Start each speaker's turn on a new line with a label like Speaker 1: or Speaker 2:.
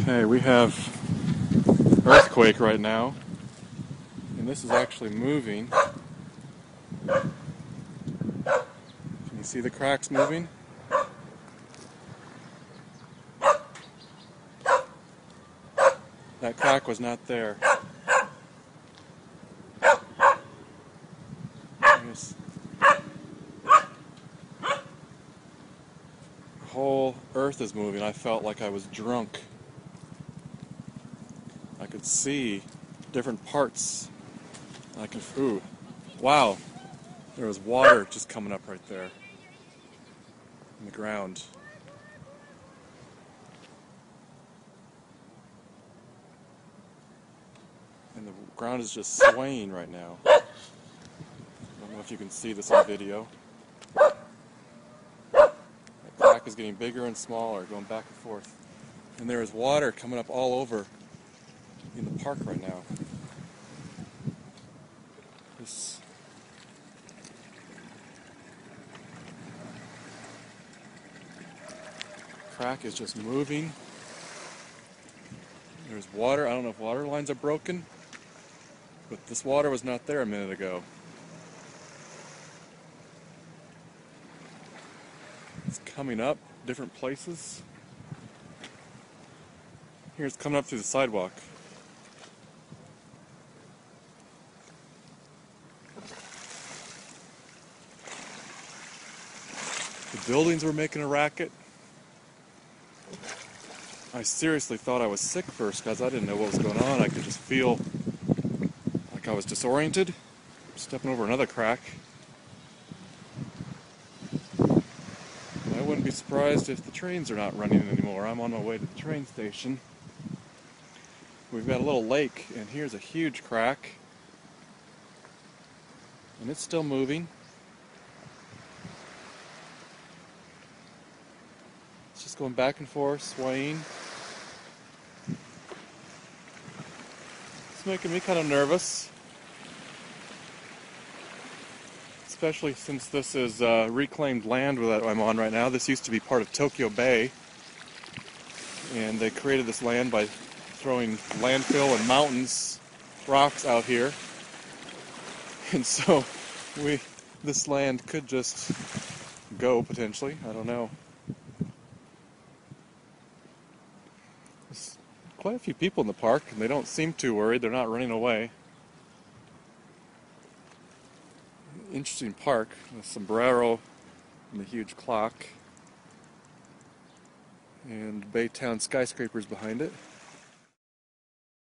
Speaker 1: Okay, we have earthquake right now, and this is actually moving. Can you see the cracks moving? That crack was not there. Yes. The whole earth is moving. I felt like I was drunk. I could see different parts. I could, ooh, wow. There was water just coming up right there in the ground. And the ground is just swaying right now. I don't know if you can see this on video. That crack is getting bigger and smaller, going back and forth. And there is water coming up all over in the park right now. This crack is just moving. There's water. I don't know if water lines are broken, but this water was not there a minute ago. It's coming up different places. Here it's coming up through the sidewalk. The buildings were making a racket. I seriously thought I was sick first because I didn't know what was going on. I could just feel like I was disoriented, stepping over another crack. I wouldn't be surprised if the trains are not running anymore. I'm on my way to the train station. We've got a little lake, and here's a huge crack. And it's still moving. It's just going back and forth, swaying. It's making me kind of nervous. Especially since this is reclaimed land that I'm on right now. This used to be part of Tokyo Bay. And they created this land by throwing landfill and mountains, rocks out here. And so this land could just go potentially. I don't know. There's quite a few people in the park, and they don't seem too worried. They're not running away. Interesting park. The sombrero and the huge clock. And Baytown skyscrapers behind it.